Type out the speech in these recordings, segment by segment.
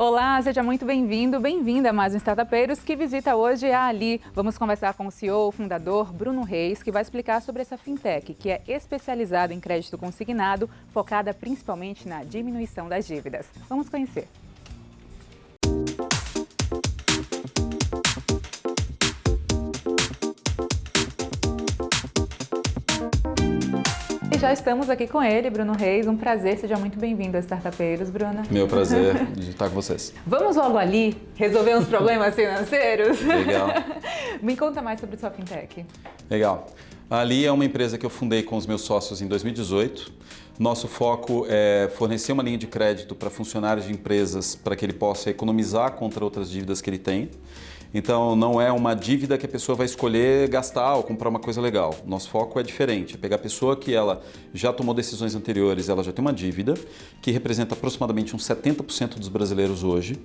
Olá, seja muito bem-vindo, bem-vinda a mais um Startupeiros que visita hoje a Ali. Vamos conversar com o CEO, fundador Bruno Reis, que vai explicar sobre essa fintech, que é especializada em crédito consignado, focada principalmente na diminuição das dívidas. Vamos conhecer. E já estamos aqui com ele, Bruno Reis. Um prazer, seja muito bem-vindo a Startupeiros, Bruno. Meu prazer de estar com vocês. Vamos logo ali resolver uns problemas financeiros? Legal. Me conta mais sobre sua fintech. Legal. A Ali é uma empresa que eu fundei com os meus sócios em 2018. Nosso foco é fornecer uma linha de crédito para funcionários de empresas para que ele possa economizar contra outras dívidas que ele tem. Então, não é uma dívida que a pessoa vai escolher gastar ou comprar uma coisa legal. Nosso foco é diferente, é pegar a pessoa que ela já tomou decisões anteriores, ela já tem uma dívida, que representa aproximadamente uns 70% dos brasileiros hoje,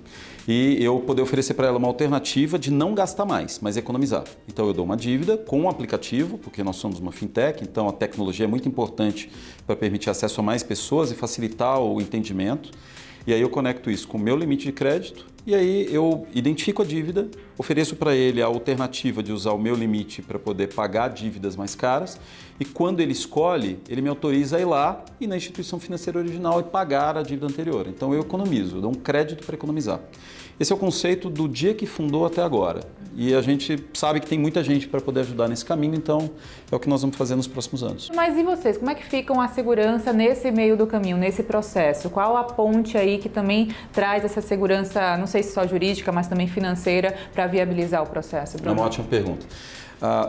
e eu poder oferecer para ela uma alternativa de não gastar mais, mas economizar. Então, eu dou uma dívida com um aplicativo, porque nós somos uma fintech, então a tecnologia é muito importante para permitir acesso a mais pessoas e facilitar o entendimento. E aí eu conecto isso com o meu limite de crédito e aí eu identifico a dívida, ofereço para ele a alternativa de usar o meu limite para poder pagar dívidas mais caras e quando ele escolhe, ele me autoriza a ir lá e na instituição financeira original e pagar a dívida anterior. Então eu economizo, eu dou um crédito para economizar. Esse é o conceito do dia que fundou até agora. E a gente sabe que tem muita gente para poder ajudar nesse caminho, então é o que nós vamos fazer nos próximos anos. Mas e vocês? Como é que ficam a segurança nesse meio do caminho, nesse processo? Qual a ponte aí que também traz essa segurança, não sei se só jurídica, mas também financeira, para viabilizar o processo, Bruno? É uma ótima pergunta.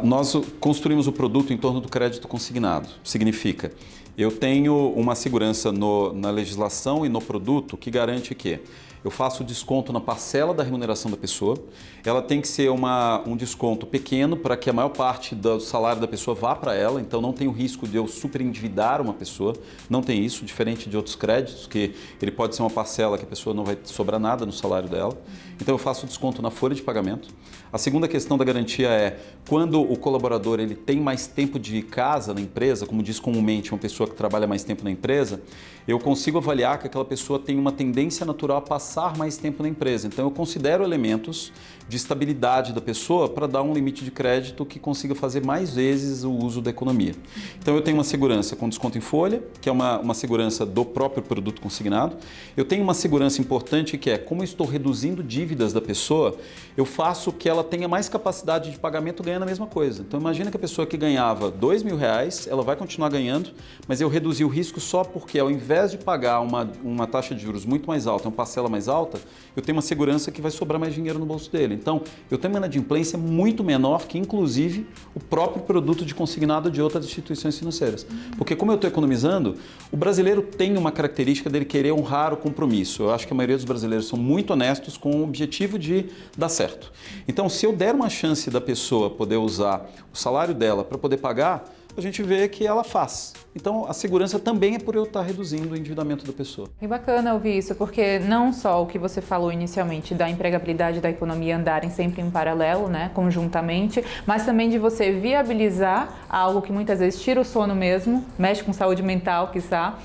Nós construímos o produto em torno do crédito consignado. Significa, eu tenho uma segurança na legislação e no produto que garante que eu faço desconto na parcela da remuneração da pessoa. Ela tem que ser um desconto pequeno para que a maior parte do salário da pessoa vá para ela. Então não tem o risco de eu superendividar uma pessoa. Não tem isso, diferente de outros créditos, que ele pode ser uma parcela que a pessoa não vai sobrar nada no salário dela. Então eu faço desconto na folha de pagamento. A segunda questão da garantia é quando o colaborador ele tem mais tempo de casa na empresa, como diz comumente uma pessoa que trabalha mais tempo na empresa, eu consigo avaliar que aquela pessoa tem uma tendência natural a passar mais tempo na empresa. Então eu considero elementos de estabilidade da pessoa para dar um limite de crédito que consiga fazer mais vezes o uso da economia. Então eu tenho uma segurança com desconto em folha, que é uma segurança do próprio produto consignado. Eu tenho uma segurança importante que é, como eu estou reduzindo dívidas da pessoa, eu faço que ela tenha mais capacidade de pagamento ganhando a mesma coisa. Então imagina que a pessoa que ganhava R$2.000, ela vai continuar ganhando, mas eu reduzi o risco só porque ao invés de pagar uma taxa de juros muito mais alta, uma parcela mais alta, eu tenho uma segurança que vai sobrar mais dinheiro no bolso dele. Então, eu tenho uma inadimplência muito menor que, inclusive, o próprio produto de consignado de outras instituições financeiras. Porque como eu estou economizando, o brasileiro tem uma característica dele querer honrar o compromisso. Eu acho que a maioria dos brasileiros são muito honestos com o objetivo de dar certo. Então, se eu der uma chance da pessoa poder usar o salário dela para poder pagar, a gente vê que ela faz. Então, a segurança também é por eu estar reduzindo o endividamento da pessoa. É bacana ouvir isso, porque não só o que você falou inicialmente da empregabilidade e da economia andarem sempre em paralelo, né, conjuntamente, mas também de você viabilizar algo que muitas vezes tira o sono mesmo, mexe com saúde mental, quiçá,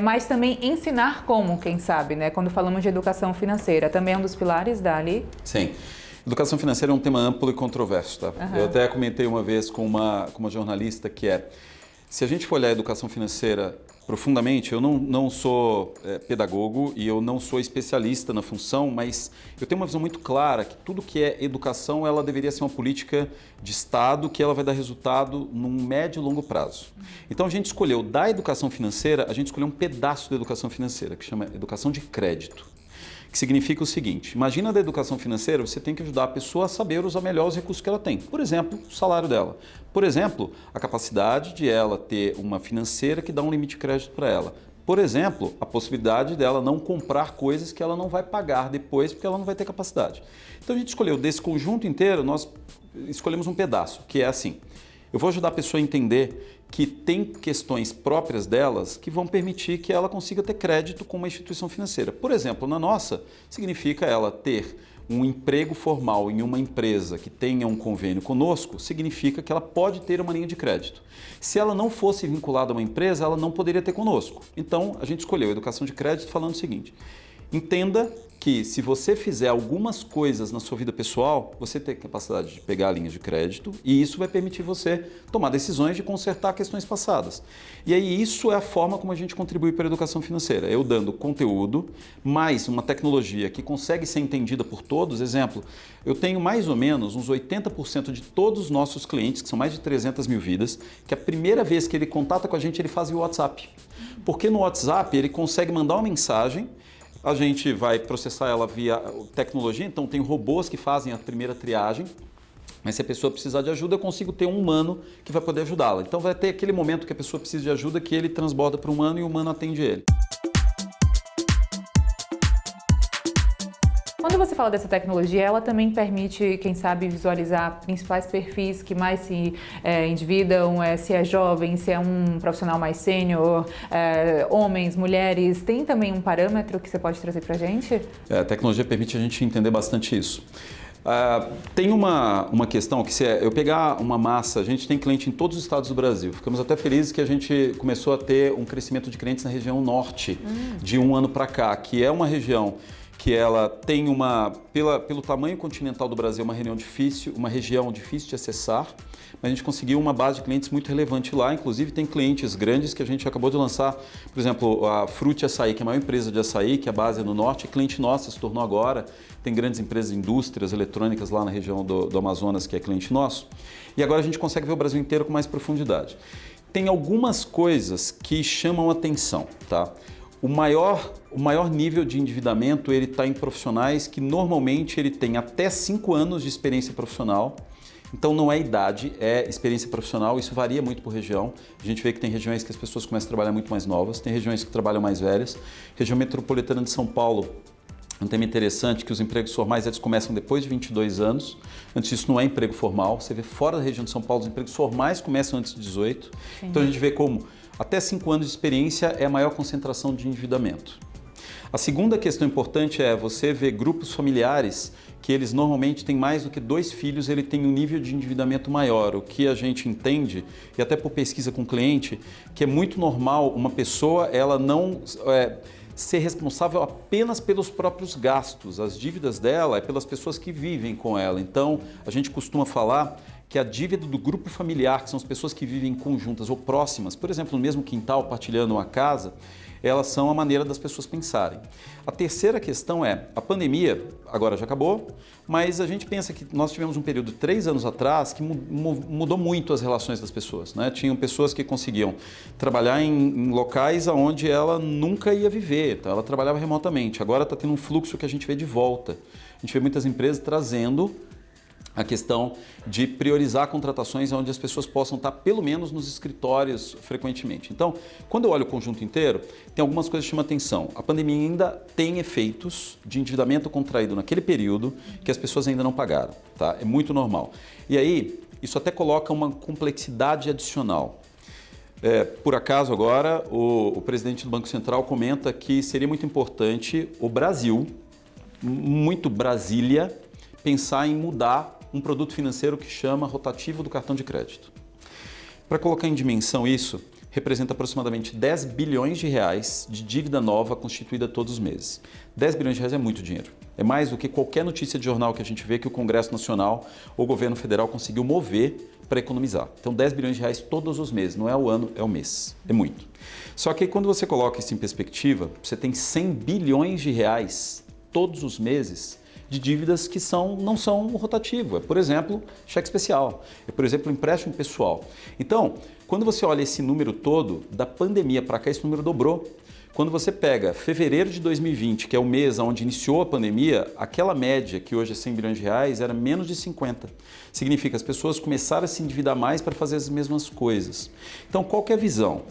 mas também ensinar como, quem sabe, né, quando falamos de educação financeira, também é um dos pilares da Ali? Sim. Educação financeira é um tema amplo e controverso, tá? Uhum. Eu até comentei uma vez com uma jornalista que se a gente for olhar a educação financeira profundamente, eu não sou pedagogo e eu não sou especialista na função, mas eu tenho uma visão muito clara que tudo que é educação, ela deveria ser uma política de Estado que ela vai dar resultado num médio e longo prazo. Então a gente escolheu da educação financeira, a gente escolheu um pedaço da educação financeira, que chama educação de crédito. Que significa o seguinte, imagina da educação financeira, você tem que ajudar a pessoa a saber usar melhor os recursos que ela tem. Por exemplo, o salário dela. Por exemplo, a capacidade de ela ter uma financeira que dá um limite de crédito para ela. Por exemplo, a possibilidade dela não comprar coisas que ela não vai pagar depois porque ela não vai ter capacidade. Então a gente escolheu desse conjunto inteiro, nós escolhemos um pedaço, que é assim. Eu vou ajudar a pessoa a entender que tem questões próprias delas que vão permitir que ela consiga ter crédito com uma instituição financeira. Por exemplo, na nossa, significa ela ter um emprego formal em uma empresa que tenha um convênio conosco, significa que ela pode ter uma linha de crédito. Se ela não fosse vinculada a uma empresa, ela não poderia ter conosco. Então, a gente escolheu a educação de crédito falando o seguinte: Entenda que se você fizer algumas coisas na sua vida pessoal, você tem capacidade de pegar linhas de crédito e isso vai permitir você tomar decisões de consertar questões passadas. E aí isso é a forma como a gente contribui para a educação financeira. Eu dando conteúdo, mais uma tecnologia que consegue ser entendida por todos. Exemplo, eu tenho mais ou menos uns 80% de todos os nossos clientes, que são mais de 300 mil vidas, que a primeira vez que ele contata com a gente, ele faz o WhatsApp. Porque no WhatsApp ele consegue mandar uma mensagem, a gente vai processar ela via tecnologia, então tem robôs que fazem a primeira triagem, mas se a pessoa precisar de ajuda, eu consigo ter um humano que vai poder ajudá-la. Então vai ter aquele momento que a pessoa precisa de ajuda que ele transborda para o humano e o humano atende ele. Quando você fala dessa tecnologia, ela também permite, quem sabe, visualizar principais perfis que mais se endividam, se é jovem, se é um profissional mais sênior, homens, mulheres. Tem também um parâmetro que você pode trazer para a gente? A tecnologia permite a gente entender bastante isso. Tem uma questão que se eu pegar uma massa, a gente tem cliente em todos os estados do Brasil. Ficamos até felizes que a gente começou a ter um crescimento de clientes na região norte de um ano para cá, que é uma região que ela tem pelo tamanho continental do Brasil, uma região difícil de acessar, mas a gente conseguiu uma base de clientes muito relevante lá, inclusive tem clientes grandes que a gente acabou de lançar, por exemplo, a Frutti Açaí, que é a maior empresa de açaí, que a base é no norte, é cliente nossa, se tornou agora, tem grandes empresas, indústrias eletrônicas lá na região do Amazonas, que é cliente nosso, e agora a gente consegue ver o Brasil inteiro com mais profundidade. Tem algumas coisas que chamam atenção, tá? O maior nível de endividamento ele está em profissionais que normalmente ele tem até 5 anos de experiência profissional. Então não é idade, é experiência profissional, isso varia muito por região. A gente vê que tem regiões que as pessoas começam a trabalhar muito mais novas, tem regiões que trabalham mais velhas. Região metropolitana de São Paulo, um tema interessante que os empregos formais eles começam depois de 22 anos. Antes disso não é emprego formal. Você vê fora da região de São Paulo, os empregos formais começam antes de 18. Sim. Então a gente vê como até 5 anos de experiência é a maior concentração de endividamento. A segunda questão importante é você ver grupos familiares que eles normalmente têm mais do que 2 filhos, ele tem um nível de endividamento maior. O que a gente entende, e até por pesquisa com o cliente, que é muito normal uma pessoa ela não ser responsável apenas pelos próprios gastos. As dívidas dela é pelas pessoas que vivem com ela. Então, a gente costuma falar que a dívida do grupo familiar, que são as pessoas que vivem conjuntas ou próximas, por exemplo, no mesmo quintal, partilhando uma casa, elas são a maneira das pessoas pensarem. A terceira questão é, a pandemia agora já acabou, mas a gente pensa que nós tivemos um período de 3 anos atrás que mudou muito as relações das pessoas, né? Tinham pessoas que conseguiam trabalhar em locais onde ela nunca ia viver, então ela trabalhava remotamente. Agora está tendo um fluxo que a gente vê de volta. A gente vê muitas empresas trazendo a questão de priorizar contratações onde as pessoas possam estar pelo menos nos escritórios frequentemente. Então, quando eu olho o conjunto inteiro, tem algumas coisas que chamam atenção. A pandemia ainda tem efeitos de endividamento contraído naquele período que as pessoas ainda não pagaram, tá? É muito normal. E aí, isso até coloca uma complexidade adicional. Por acaso agora, o presidente do Banco Central comenta que seria muito importante o Brasil, muito Brasília, pensar em mudar um produto financeiro que chama rotativo do cartão de crédito. Para colocar em dimensão isso, representa aproximadamente 10 bilhões de reais de dívida nova constituída todos os meses. 10 bilhões de reais é muito dinheiro. É mais do que qualquer notícia de jornal que a gente vê que o Congresso Nacional ou o governo federal conseguiu mover para economizar. Então 10 bilhões de reais todos os meses, não é o ano, é o mês. É muito. Só que quando você coloca isso em perspectiva, você tem 100 bilhões de reais todos os meses de dívidas que não são rotativo. É, por exemplo, cheque especial. É, por exemplo, empréstimo pessoal. Então, quando você olha esse número todo, da pandemia para cá, esse número dobrou. Quando você pega fevereiro de 2020, que é o mês onde iniciou a pandemia, aquela média, que hoje é 100 bilhões de reais, era menos de 50. Significa que as pessoas começaram a se endividar mais para fazer as mesmas coisas. Então, qual que é a visão?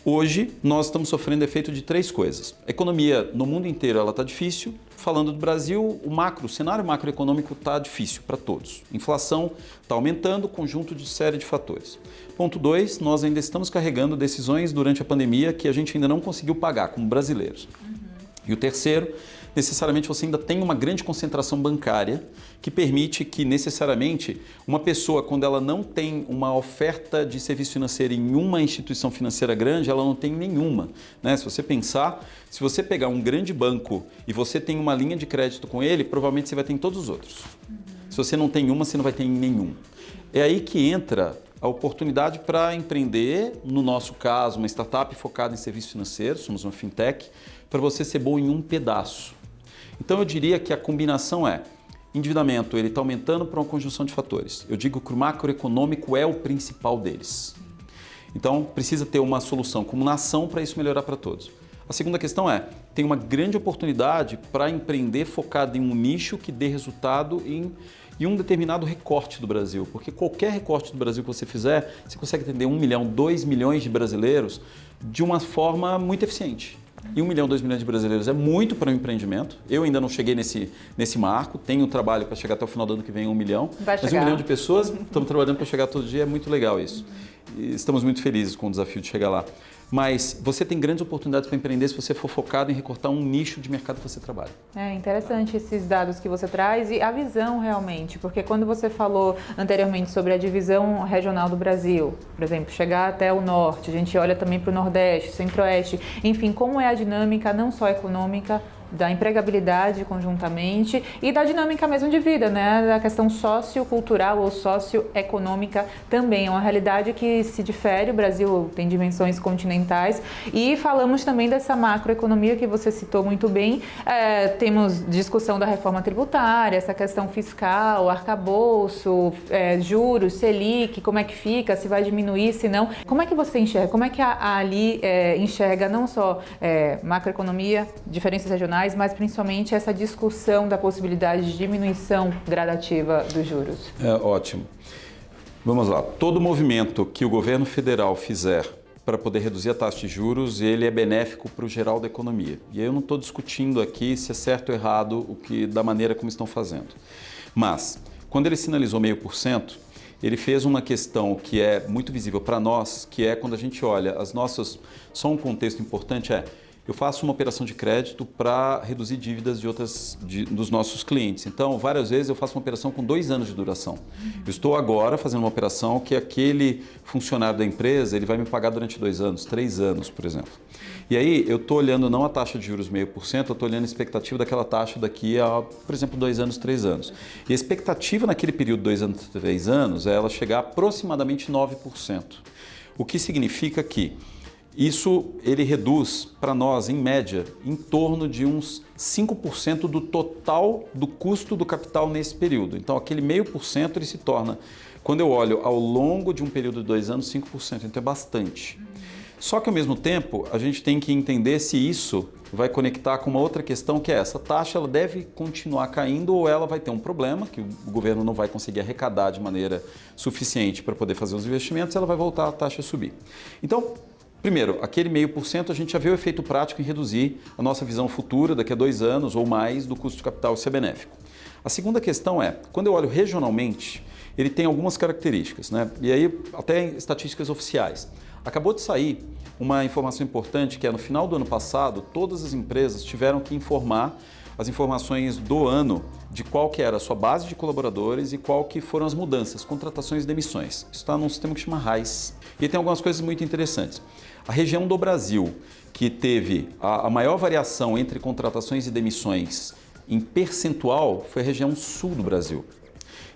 Hoje, nós estamos sofrendo efeito de 3 coisas. A economia no mundo inteiro está difícil. Falando do Brasil, o cenário macroeconômico está difícil para todos. Inflação está aumentando, conjunto de série de fatores. Ponto 2, nós ainda estamos carregando decisões durante a pandemia que a gente ainda não conseguiu pagar como brasileiros. E o terceiro, necessariamente você ainda tem uma grande concentração bancária que permite que necessariamente uma pessoa, quando ela não tem uma oferta de serviço financeiro em uma instituição financeira grande, ela não tem nenhuma, né? Se você pensar, se você pegar um grande banco e você tem uma linha de crédito com ele, provavelmente você vai ter em todos os outros. Se você não tem uma, você não vai ter em nenhum. É aí que entra a oportunidade para empreender, no nosso caso, uma startup focada em serviços financeiros, somos uma fintech, para você ser bom em um pedaço. Então eu diria que a combinação é endividamento, ele está aumentando por uma conjunção de fatores. Eu digo que o macroeconômico é o principal deles. Então precisa ter uma solução como nação para isso melhorar para todos. A segunda questão é, tem uma grande oportunidade para empreender focado em um nicho que dê resultado em um determinado recorte do Brasil, porque qualquer recorte do Brasil que você fizer, você consegue atender 1 milhão, 2 milhões de brasileiros de uma forma muito eficiente. E 1 milhão, 2 milhões de brasileiros é muito para um empreendimento. Eu ainda não cheguei nesse marco, tenho um trabalho para chegar até o final do ano que vem em 1 milhão. Mas 1 milhão de pessoas estamos trabalhando para chegar todo dia, é muito legal isso. E estamos muito felizes com o desafio de chegar lá. Mas você tem grandes oportunidades para empreender se você for focado em recortar um nicho de mercado que você trabalha. É interessante esses dados que você traz e a visão realmente, porque quando você falou anteriormente sobre a divisão regional do Brasil, por exemplo, chegar até o norte, a gente olha também para o nordeste, centro-oeste, enfim, como é a dinâmica não só econômica, da empregabilidade conjuntamente e da dinâmica mesmo de vida, né? Da questão sociocultural ou socioeconômica também. É uma realidade que se difere, o Brasil tem dimensões continentais e falamos também dessa macroeconomia que você citou muito bem. Temos discussão da reforma tributária, essa questão fiscal, arcabouço, juros, Selic, como é que fica, se vai diminuir, se não. Como é que você enxerga? Como é que a Ali enxerga não só macroeconomia, diferenças regionais, mas principalmente essa discussão da possibilidade de diminuição gradativa dos juros? Ótimo. Vamos lá. Todo movimento que o governo federal fizer para poder reduzir a taxa de juros, ele é benéfico para o geral da economia. E eu não estou discutindo aqui se é certo ou errado da maneira como estão fazendo. Mas, quando ele sinalizou 0,5%, ele fez uma questão que é muito visível para nós, que é quando a gente olha as nossas... Só um contexto importante eu faço uma operação de crédito para reduzir dívidas dos nossos clientes. Então, várias vezes eu faço uma operação com 2 anos de duração. Eu estou agora fazendo uma operação que aquele funcionário da empresa ele vai me pagar durante 2 anos, 3 anos, por exemplo. E aí eu estou olhando não a taxa de juros 0,5%, eu estou olhando a expectativa daquela taxa daqui a, por exemplo, 2 anos, 3 anos. E a expectativa naquele período 2 anos, 3 anos é ela chegar a aproximadamente 9%. O que significa que isso ele reduz para nós, em média, em torno de uns 5% do total do custo do capital nesse período. Então, aquele 0,5% ele se torna, quando eu olho ao longo de um período de 2 anos, 5%. Então, é bastante. Só que, ao mesmo tempo, a gente tem que entender se isso vai conectar com uma outra questão, que é essa taxa ela deve continuar caindo ou ela vai ter um problema, que o governo não vai conseguir arrecadar de maneira suficiente para poder fazer os investimentos, ela vai voltar a taxa a subir. Então, primeiro, aquele 0,5% a gente já vê o efeito prático em reduzir a nossa visão futura, daqui a 2 anos ou mais, do custo de capital, isso é benéfico. A segunda questão é, quando eu olho regionalmente, ele tem algumas características, né? E aí até estatísticas oficiais. Acabou de sair uma informação importante que é no final do ano passado, todas as empresas tiveram que informar as informações do ano de qual que era a sua base de colaboradores e qual que foram as mudanças, contratações e demissões. Isso está num sistema que chama RAIS. E tem algumas coisas muito interessantes. A região do Brasil que teve a maior variação entre contratações e demissões em percentual foi a região sul do Brasil.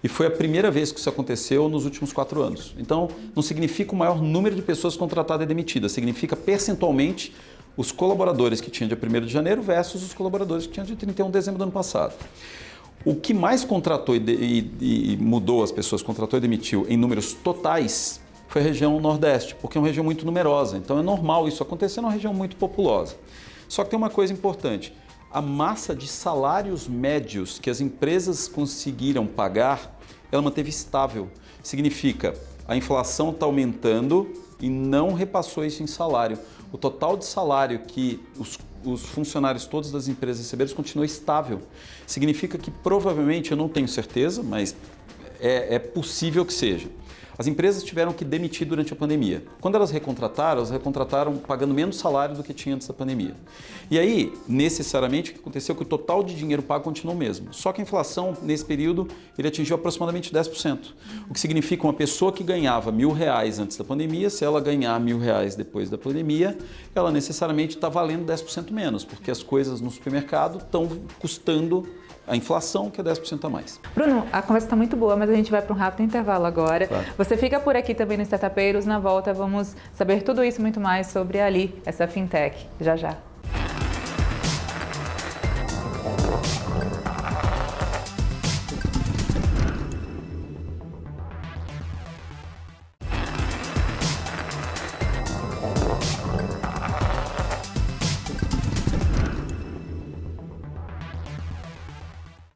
E foi a primeira vez que isso aconteceu nos últimos 4 anos. Então, não significa o maior número de pessoas contratadas e demitidas, significa percentualmente os colaboradores que tinham dia 1º de janeiro versus os colaboradores que tinham dia 31 de dezembro do ano passado. O que mais contratou e mudou as pessoas, contratou e demitiu em números totais, foi a região Nordeste, porque é uma região muito numerosa. Então é normal isso acontecer numa região muito populosa. Só que tem uma coisa importante. A massa de salários médios que as empresas conseguiram pagar, ela manteve estável. Significa, a inflação está aumentando e não repassou isso em salário. O total de salário que os funcionários todos das empresas receberam continua estável. Significa que provavelmente, eu não tenho certeza, mas é possível que seja. As empresas tiveram que demitir durante a pandemia. Quando elas recontrataram pagando menos salário do que tinha antes da pandemia. E aí, necessariamente, o que aconteceu é que o total de dinheiro pago continuou o mesmo. Só que a inflação, nesse período, ele atingiu aproximadamente 10%. O que significa uma pessoa que ganhava R$1.000 antes da pandemia, se ela ganhar R$1.000 depois da pandemia, ela necessariamente está valendo 10% menos, porque as coisas no supermercado estão custando a inflação, que é 10% a mais. Bruno, a conversa está muito boa, mas a gente vai para um rápido intervalo agora. Claro. Você fica por aqui também no Startupeiros. Na volta vamos saber tudo isso e muito mais sobre a Ali, essa fintech. Já já.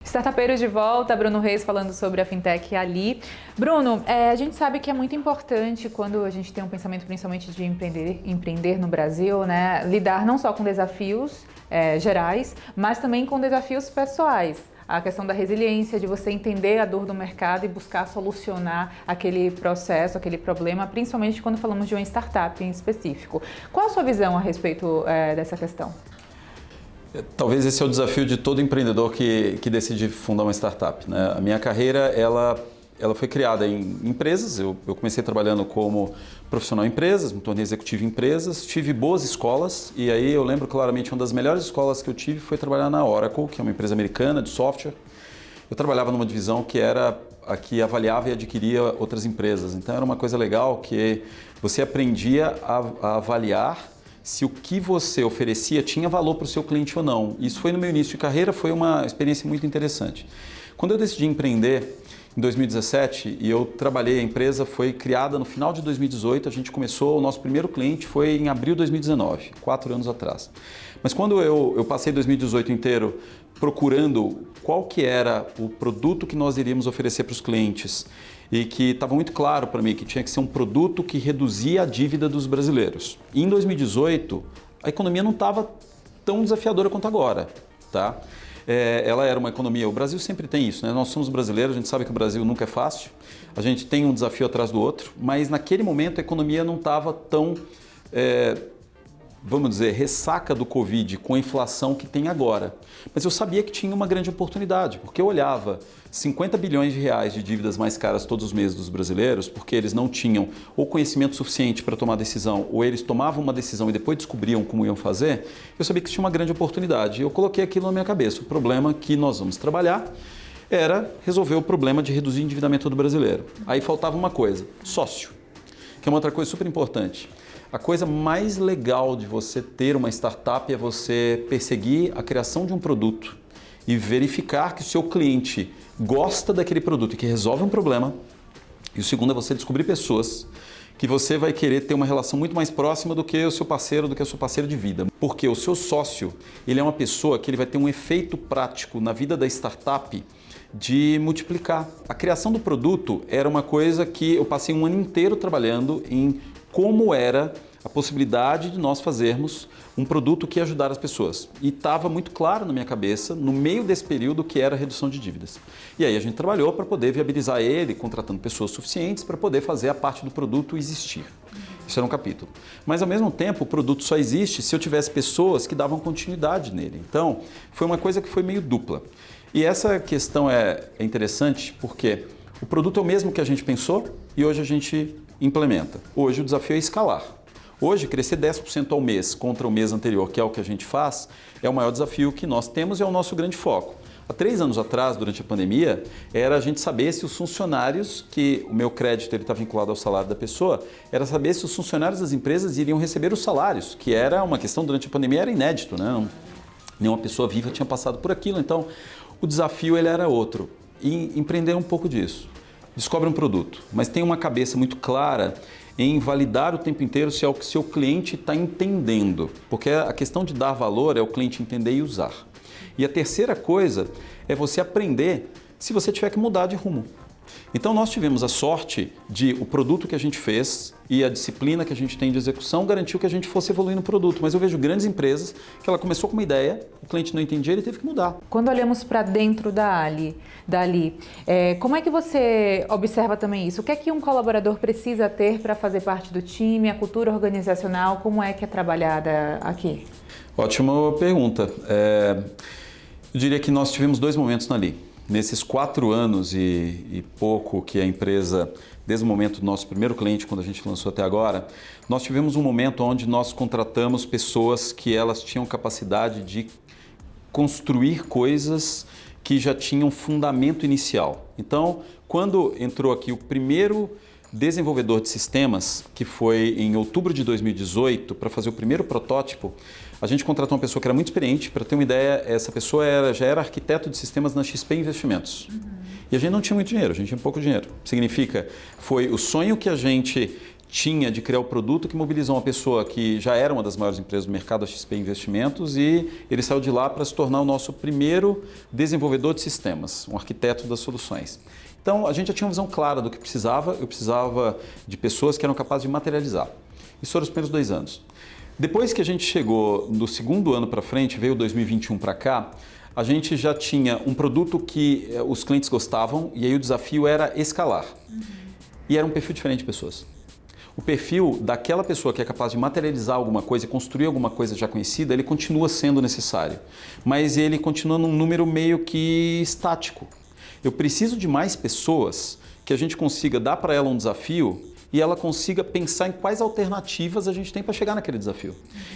Startupeiros de volta, Bruno Reis falando sobre a fintech Ali. Bruno, a gente sabe que é muito importante quando a gente tem um pensamento principalmente de empreender no Brasil, né? Lidar não só com desafios gerais, mas também com desafios pessoais. A questão da resiliência, de você entender a dor do mercado e buscar solucionar aquele processo, aquele problema, principalmente quando falamos de uma startup em específico. Qual a sua visão a respeito dessa questão? Talvez esse é o desafio de todo empreendedor que decide fundar uma startup, né? A minha carreira, ela foi criada em empresas. Eu comecei trabalhando como profissional em empresas, me tornei executivo em empresas, tive boas escolas e aí eu lembro claramente uma das melhores escolas que eu tive foi trabalhar na Oracle, que é uma empresa americana de software. Eu trabalhava numa divisão que era a que avaliava e adquiria outras empresas. Então era uma coisa legal que você aprendia a avaliar se o que você oferecia tinha valor para o seu cliente ou não. Isso foi no meu início de carreira, foi uma experiência muito interessante. Quando eu decidi empreender em 2017 e eu trabalhei, a empresa foi criada no final de 2018, a gente começou, o nosso primeiro cliente foi em abril de 2019, 4 anos atrás. Mas quando eu passei 2018 inteiro procurando qual que era o produto que nós iríamos oferecer para os clientes e que estava muito claro para mim que tinha que ser um produto que reduzia a dívida dos brasileiros. E em 2018, a economia não estava tão desafiadora quanto agora, tá? Ela era uma economia, o Brasil sempre tem isso, né? Nós somos brasileiros, a gente sabe que o Brasil nunca é fácil, a gente tem um desafio atrás do outro, mas naquele momento a economia não estava tão, vamos dizer, ressaca do Covid com a inflação que tem agora. Mas eu sabia que tinha uma grande oportunidade, porque eu olhava 50 bilhões de reais de dívidas mais caras todos os meses dos brasileiros, porque eles não tinham ou conhecimento suficiente para tomar decisão, ou eles tomavam uma decisão e depois descobriam como iam fazer, eu sabia que tinha uma grande oportunidade. Eu coloquei aquilo na minha cabeça. O problema que nós vamos trabalhar era resolver o problema de reduzir o endividamento do brasileiro. Aí faltava uma coisa, sócio, que é uma outra coisa super importante. A coisa mais legal de você ter uma startup é você perseguir a criação de um produto e verificar que o seu cliente gosta daquele produto e que resolve um problema. E o segundo é você descobrir pessoas que você vai querer ter uma relação muito mais próxima do que o seu parceiro, do que o seu parceiro de vida. Porque o seu sócio, ele é uma pessoa que ele vai ter um efeito prático na vida da startup de multiplicar. A criação do produto era uma coisa que eu passei um ano inteiro trabalhando em como era a possibilidade de nós fazermos um produto que ia ajudar as pessoas. E estava muito claro na minha cabeça, no meio desse período, que era a redução de dívidas. E aí a gente trabalhou para poder viabilizar ele, contratando pessoas suficientes para poder fazer a parte do produto existir. Isso era um capítulo. Mas, ao mesmo tempo, o produto só existe se eu tivesse pessoas que davam continuidade nele. Então, foi uma coisa que foi meio dupla. E essa questão é interessante porque o produto é o mesmo que a gente pensou e hoje a gente implementa. Hoje o desafio é escalar. Hoje, crescer 10% ao mês contra o mês anterior, que é o que a gente faz, é o maior desafio que nós temos e é o nosso grande foco. Há 3 anos atrás, durante a pandemia, era a gente saber se os funcionários, que o meu crédito está vinculado ao salário da pessoa, era saber se os funcionários das empresas iriam receber os salários, que era uma questão durante a pandemia, era inédito, né? Nenhuma pessoa viva tinha passado por aquilo, então o desafio ele era outro. E empreender um pouco disso. Descobre um produto, mas tem uma cabeça muito clara em validar o tempo inteiro se é o que seu cliente está entendendo. Porque a questão de dar valor é o cliente entender e usar. E a terceira coisa é você aprender se você tiver que mudar de rumo. Então nós tivemos a sorte de o produto que a gente fez e a disciplina que a gente tem de execução garantiu que a gente fosse evoluir no produto. Mas eu vejo grandes empresas que ela começou com uma ideia, o cliente não entendia, ele teve que mudar. Quando olhamos para dentro da Ali, como é que você observa também isso? O que é que um colaborador precisa ter para fazer parte do time, a cultura organizacional, como é que é trabalhada aqui? Ótima pergunta. Eu diria que nós tivemos 2 momentos na Ali. Nesses 4 anos e pouco que a empresa, desde o momento do nosso primeiro cliente, quando a gente lançou até agora, nós tivemos um momento onde nós contratamos pessoas que elas tinham capacidade de construir coisas que já tinham fundamento inicial. Então, quando entrou aqui o primeiro desenvolvedor de sistemas, que foi em outubro de 2018, para fazer o primeiro protótipo, a gente contratou uma pessoa que era muito experiente. Para ter uma ideia, essa pessoa já era arquiteto de sistemas na XP Investimentos. E a gente não tinha muito dinheiro, a gente tinha pouco dinheiro. Significa, foi o sonho que a gente tinha de criar o produto que mobilizou uma pessoa que já era uma das maiores empresas do mercado, a XP Investimentos, e ele saiu de lá para se tornar o nosso primeiro desenvolvedor de sistemas, um arquiteto das soluções. Então, a gente já tinha uma visão clara do que precisava. Eu precisava de pessoas que eram capazes de materializar. Isso foram os primeiros 2 anos. Depois que a gente chegou do segundo ano para frente, veio 2021 para cá, a gente já tinha um produto que os clientes gostavam e aí o desafio era escalar. E era um perfil diferente de pessoas. O perfil daquela pessoa que é capaz de materializar alguma coisa e construir alguma coisa já conhecida, ele continua sendo necessário, mas ele continua num número meio que estático. Eu preciso de mais pessoas que a gente consiga dar para ela um desafio e ela consiga pensar em quais alternativas a gente tem para chegar naquele desafio.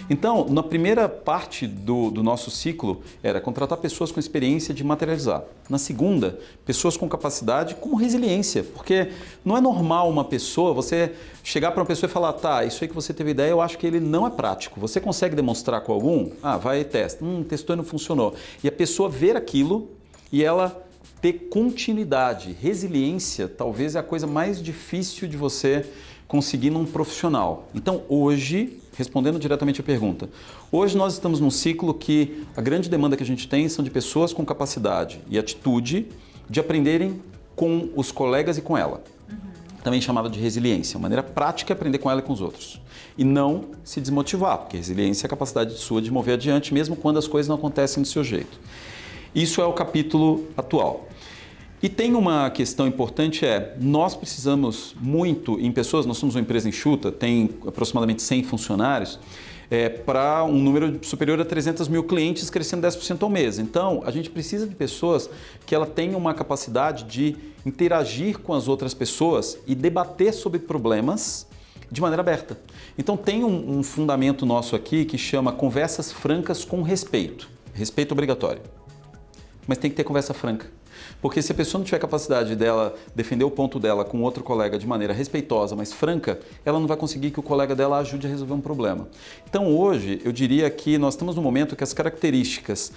Então, na primeira parte do nosso ciclo, era contratar pessoas com experiência de materializar. Na segunda, pessoas com capacidade, como resiliência, porque não é normal uma pessoa, você chegar para uma pessoa e falar, tá, isso aí que você teve ideia, eu acho que ele não é prático. Você consegue demonstrar com algum? Ah, vai e testa. Testou e não funcionou. E a pessoa ver aquilo e ela ter continuidade. Resiliência talvez é a coisa mais difícil de você conseguir num profissional. Então hoje, respondendo diretamente a pergunta, hoje nós estamos num ciclo que a grande demanda que a gente tem são de pessoas com capacidade e atitude de aprenderem com os colegas e com ela. Também chamada de resiliência, uma maneira prática de aprender com ela e com os outros. E não se desmotivar, porque resiliência é a capacidade sua de mover adiante mesmo quando as coisas não acontecem do seu jeito. Isso é o capítulo atual. E tem uma questão importante, nós precisamos muito em pessoas, nós somos uma empresa enxuta, tem aproximadamente 100 funcionários, para um número superior a 300 mil clientes crescendo 10% ao mês. Então, a gente precisa de pessoas que ela tenham uma capacidade de interagir com as outras pessoas e debater sobre problemas de maneira aberta. Então, tem um fundamento nosso aqui que chama conversas francas com respeito. Respeito obrigatório. Mas tem que ter conversa franca. Porque se a pessoa não tiver capacidade dela defender o ponto dela com outro colega de maneira respeitosa, mas franca, ela não vai conseguir que o colega dela ajude a resolver um problema. Então hoje eu diria que nós estamos num momento que as características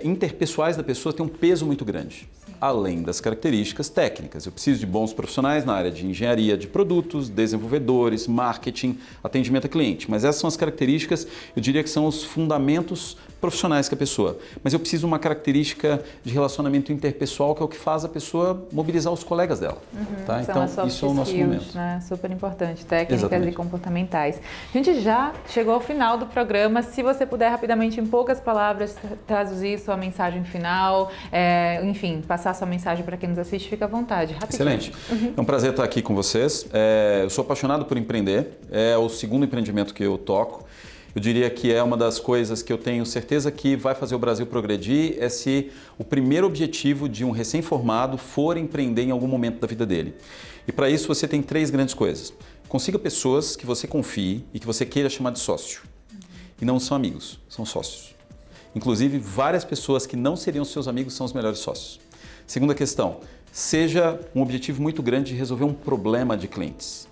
interpessoais da pessoa têm um peso muito grande. Além das características técnicas. Eu preciso de bons profissionais na área de engenharia de produtos, desenvolvedores, marketing, atendimento a cliente. Mas essas são as características, eu diria que são os fundamentos profissionais que a pessoa. Mas eu preciso de uma característica de relacionamento interpessoal que é o que faz a pessoa mobilizar os colegas dela. Tá? Então, isso é o nosso momento. Né? Super importante, técnicas Exatamente. E comportamentais. A gente já chegou ao final do programa. Se você puder rapidamente, em poucas palavras, traduzir sua mensagem final, enfim, passar sua mensagem para quem nos assiste, fica à vontade. Rapidinho. Excelente. É um prazer estar aqui com vocês. Eu sou apaixonado por empreender. É o segundo empreendimento que eu toco. Eu diria que é uma das coisas que eu tenho certeza que vai fazer o Brasil progredir se o primeiro objetivo de um recém-formado for empreender em algum momento da vida dele. E para isso você tem 3 grandes coisas. Consiga pessoas que você confie e que você queira chamar de sócio. E não são amigos, são sócios. Inclusive, várias pessoas que não seriam seus amigos são os melhores sócios. Segunda questão, seja um objetivo muito grande de resolver um problema de clientes.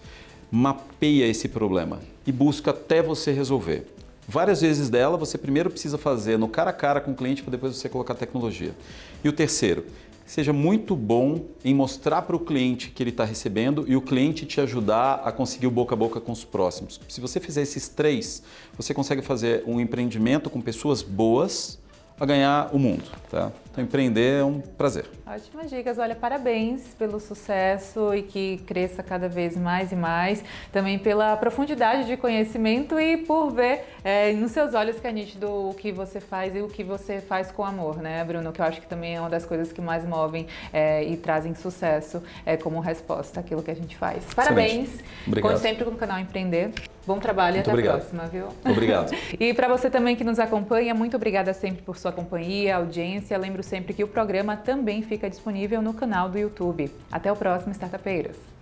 Mapeia esse problema e busca até você resolver. Várias vezes dela você primeiro precisa fazer no cara a cara com o cliente para depois você colocar tecnologia. E o terceiro, seja muito bom em mostrar para o cliente que ele está recebendo e o cliente te ajudar a conseguir o boca a boca com os próximos. Se você fizer esses 3, você consegue fazer um empreendimento com pessoas boas a ganhar o mundo. Tá? Então, empreender é um prazer. Ótimas dicas. Olha, parabéns pelo sucesso e que cresça cada vez mais e mais. Também pela profundidade de conhecimento e por ver nos seus olhos que é nítido o que você faz e o que você faz com amor, né, Bruno? Que eu acho que também é uma das coisas que mais movem e trazem sucesso como resposta àquilo que a gente faz. Parabéns. Obrigado. Conte sempre com o canal Empreender. Bom trabalho e até a próxima, viu? Obrigado. E para você também que nos acompanha, muito obrigada sempre por sua companhia, audiência. Lembro sempre que o programa também fica disponível no canal do YouTube. Até o próximo, Startupeiras!